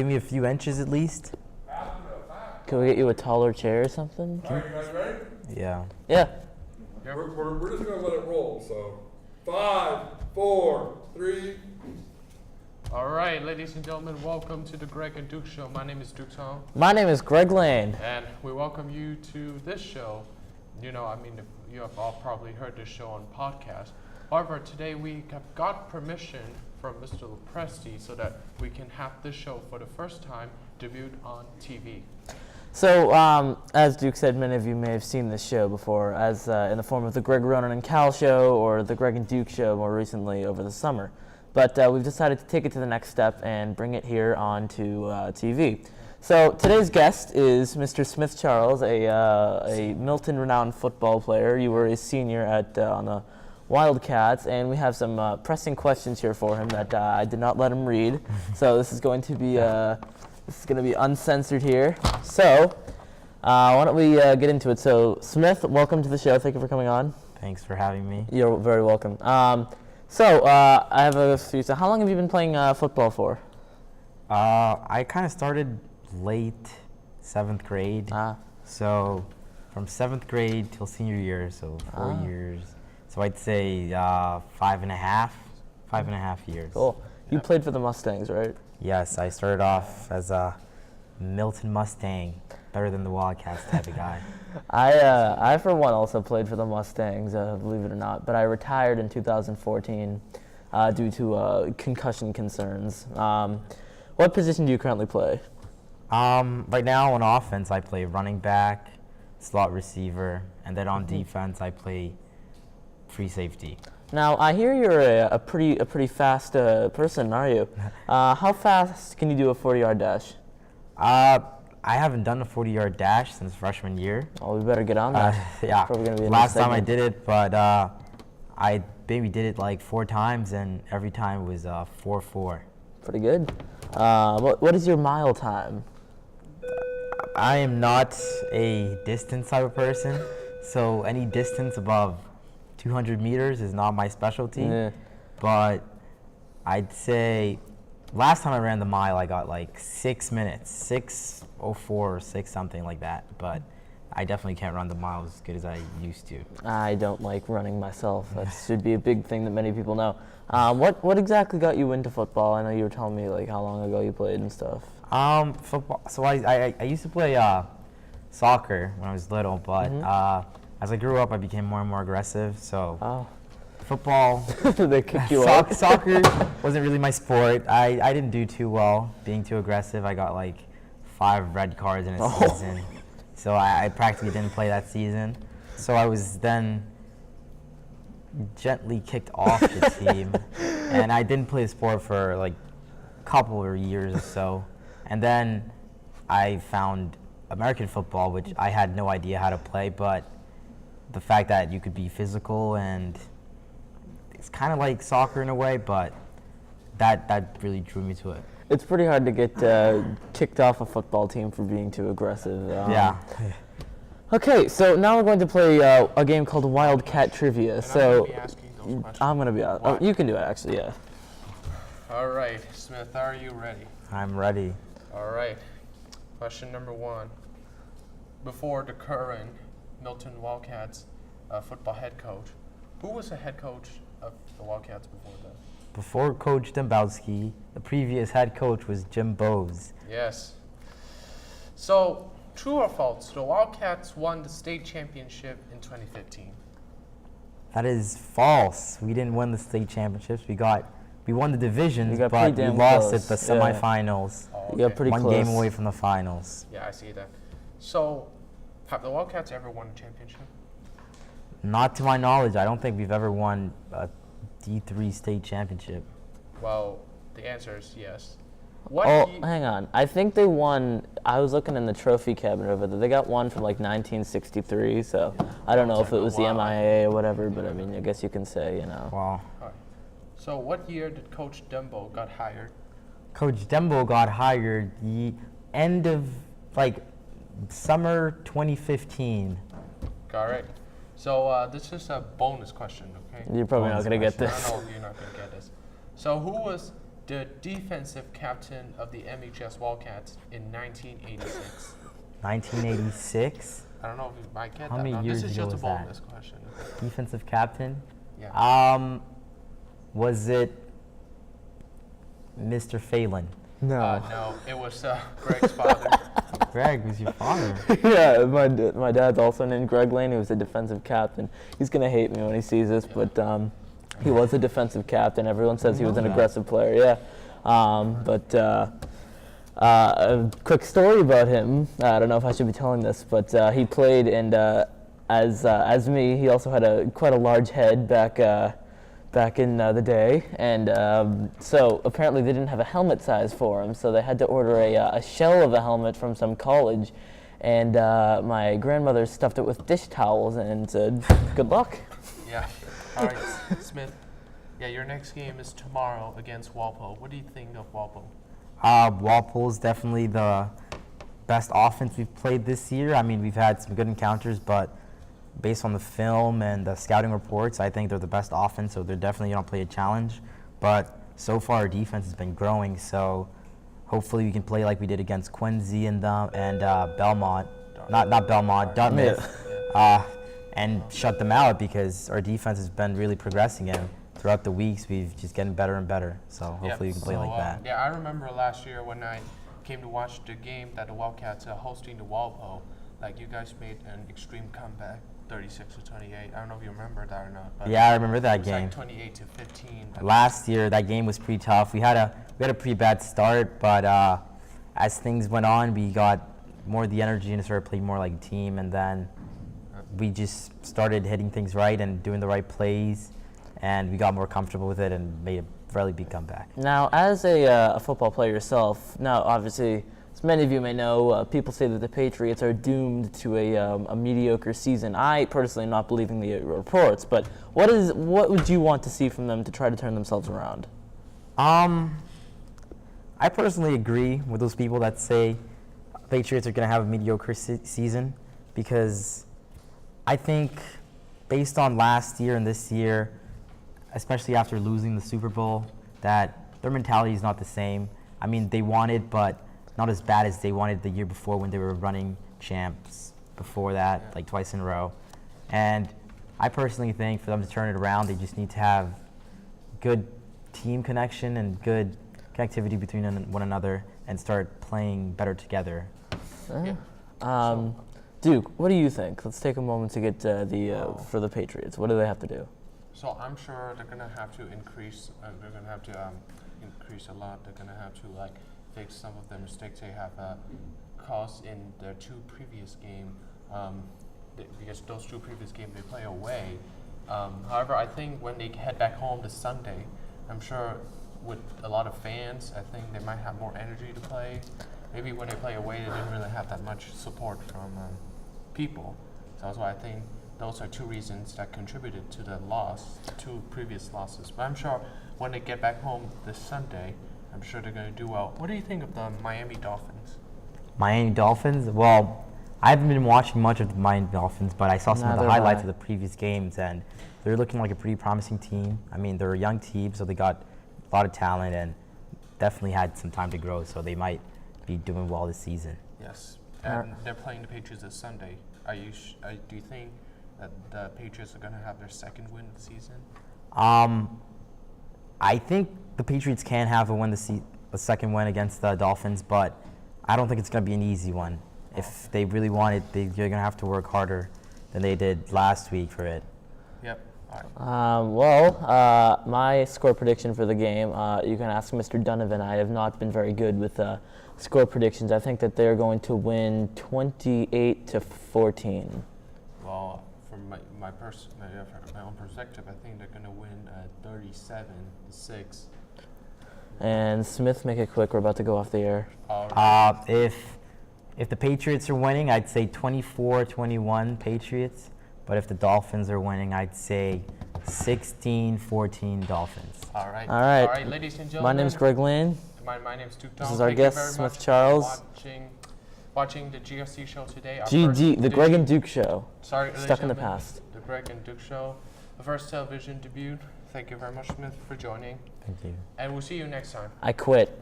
Give me a few inches at least. Can we get you a taller chair or something? All right, you guys ready? Yeah. Yeah. We're just gonna let it roll. So, 5, 4, 3. All right, ladies and gentlemen, welcome to the Greg and Duc Show. My name is Duc Show, My name is Greg Lane. and we welcome you to this show. You know, you have all probably heard this show on podcast. However, today we have got permission from Mr. Lopresti so that we can have this show for the first time debuted on TV. So, as Duke said, many of you may have seen this show before, as in the form of the Greg Ronan and Cal Show or the Greg and Duke Show more recently over the summer. But we've decided to take it to the next step and bring it here onto TV. So today's guest is Mr. Smith Charles, a Milton-renowned football player. You were a senior on the Wildcats, and we have some pressing questions here for him that I did not let him read. So this is going to be uncensored here. So why don't we get into it? So Smith, welcome to the show. Thank you for coming on. Thanks for having me. You're very welcome. So I have a few. So how long have you been playing football for? I kind of started late 7th grade. So from 7th grade till senior year, so 4 years. So I'd say 5.5 years. Cool. You played for the Mustangs, right? Yes, I started off as a Milton Mustang, better than the Wildcats type of guy. I for one also played for the Mustangs, believe it or not, but I retired in 2014 due to concussion concerns. What position do you currently play? Right now on offense, I play running back, slot receiver, and then on defense, I play free safety. Now I hear you're a pretty fast person, are you? How fast can you do a 40-yard dash? I haven't done a 40-yard dash since freshman year. Oh, we better get on that. Yeah. Probably gonna be Last time I did it, but I maybe did it like 4 times, and every time was 4.4. Pretty good. What is your mile time? I am not a distance type of person, so any distance above 200 meters is not my specialty. Yeah. But I'd say last time I ran the mile, I got like 6 minutes, 6:04 or 6 something like that. But I definitely can't run the mile as good as I used to. I don't like running myself. That should be a big thing that many people know. What exactly got you into football? I know you were telling me like how long ago you played and stuff. Football. So I used to play soccer when I was little, but as I grew up, I became more and more aggressive. So football, They kicked you off. soccer wasn't really my sport. I didn't do too well being too aggressive. I got like 5 red cards in a season. So I practically didn't play that season. So I was then gently kicked off the team. And I didn't play the sport for like a couple of years or so. And then I found American football, which I had no idea how to play, but the fact that you could be physical and it's kind of like soccer in a way, but that really drew me to it. It's pretty hard to get kicked off a football team for being too aggressive. Yeah. Okay, so now we're going to play a game called Wildcat Trivia. And So I'm going to be asking those questions. I'm going to be out. Oh, you can do it, actually, yeah. All right, Smith, are you ready? I'm ready. All right. Question number 1. Before the current Milton Wildcats football head coach, who was the head coach of the Wildcats before that? Before Coach Dembowski, the previous head coach was Jim Bowes. Yes. So, true or false, the Wildcats won the state championship in 2015. That is false. We didn't win the state championships. We won the divisions, got but pretty we damn lost close. at the semifinals. Oh, You got pretty One close. game away from the finals. Yeah, I see that. So, have the Wildcats ever won a championship? Not to my knowledge. I don't think we've ever won a D3 state championship. Well, the answer is yes. Hang on. I think they won. I was looking in the trophy cabinet over there. They got one from like 1963, so I don't know if it was the MIA or whatever, but I mean, I guess you can say, you know. Wow. Alright. So, what year did Coach Dembo got hired? Coach Dembo got hired the end of like summer 2015. Alright. So, this is a bonus question, okay? You're probably not going to get I this. know you're not going to get this. So, who was the defensive captain of the MHS Wildcats in 1986? 1986. I don't know if you might get How that. many No, years this is ago just a was that? bonus question. Defensive captain. Yeah. Was it Mr. Phelan? No, it was Greg's father. Greg was your father. Yeah, my dad's also named Greg Lane. He was a defensive captain. He's going to hate me when he sees this, but he was a defensive captain. Everyone says he was an aggressive player, yeah. A quick story about him. I don't know if I should be telling this, but he played, and as me, he also had quite a large head back in the day, and so apparently they didn't have a helmet size for him, so they had to order a shell of a helmet from some college, and my grandmother stuffed it with dish towels and said, "Good luck." Yeah. All right, Smith. Yeah, your next game is tomorrow against Walpole. What do you think of Walpole? Walpole's definitely the best offense we've played this year. I mean, we've had some good encounters, but based on the film and the scouting reports, I think they're the best offense, so they're definitely going to play a challenge. But so far, our defense has been growing, so hopefully we can play like we did against Quincy and Belmont, not Belmont, Dartmouth, and shut them out, because our defense has been really progressing, and throughout the weeks we've just getting better and better. So hopefully we can play like that. Yeah, I remember last year when I came to watch the game that the Wildcats are hosting the Walpole. Like, you guys made an extreme comeback, 36-28. I don't know if you remember that or not. But Yeah, I remember that it was game. like 28-15. Last year, that game was pretty tough. We had a pretty bad start, but as things went on, we got more of the energy and started playing more like a team, and then we just started hitting things right and doing the right plays, and we got more comfortable with it and made a fairly big comeback. Now, as a football player yourself, now obviously, as many of you may know, people say that the Patriots are doomed to a mediocre season. I personally am not believing the reports, but what would you want to see from them to try to turn themselves around? I personally agree with those people that say Patriots are going to have a mediocre season, because I think based on last year and this year, especially after losing the Super Bowl, that their mentality is not the same. I mean, they won it, but not as bad as they wanted the year before when they were running champs before that, like twice in a row. And I personally think for them to turn it around, they just need to have good team connection and good connectivity between one another and start playing better together. Duke, what do you think? Let's take a moment to get for the Patriots. What do they have to do? So I'm sure they're gonna have to increase. They're gonna have to increase a lot. They're gonna have to fix some of the mistakes they have caused in their two previous games. Because those two previous games they play away. However, I think when they head back home this Sunday, I'm sure with a lot of fans, I think they might have more energy to play. Maybe when they play away, they didn't really have that much support from people. So that's why I think those are two reasons that contributed to the loss, two previous losses. But I'm sure when they get back home this Sunday, I'm sure they're going to do well. What do you think of the Miami Dolphins? Miami Dolphins? Well, I haven't been watching much of the Miami Dolphins, but I saw some of the highlights of the previous games, and they're looking like a pretty promising team. I mean, they're a young team, so they got a lot of talent and definitely had some time to grow, so they might be doing well this season. Yes, and they're playing the Patriots this Sunday. Do you think that the Patriots are going to have their second win of the season? I think the Patriots can have a second win against the Dolphins, but I don't think it's going to be an easy one. If they really want it, they're going to have to work harder than they did last week for it. Yep. All right. My score prediction for the game, you can ask Mr. Donovan. I have not been very good with score predictions. I think that they're going to win 28-14. Well, from my own perspective, I think they're going to win 37-6. And Smith, make it quick. We're about to go off the air. If the Patriots are winning, I'd say 24-21 Patriots. But if the Dolphins are winning, I'd say 16-14 Dolphins. All right. All right. All right, ladies and gentlemen. My name's Greg Lane. My name's Duc Show. This is our guest, Smith Charles. Watching the GFC show today. The Greg and Duc Show. Sorry, Stuck in the past. The Greg and Duc Show. The first television debut. Thank you very much, Smith, for joining. Thank you. And we'll see you next time. I quit.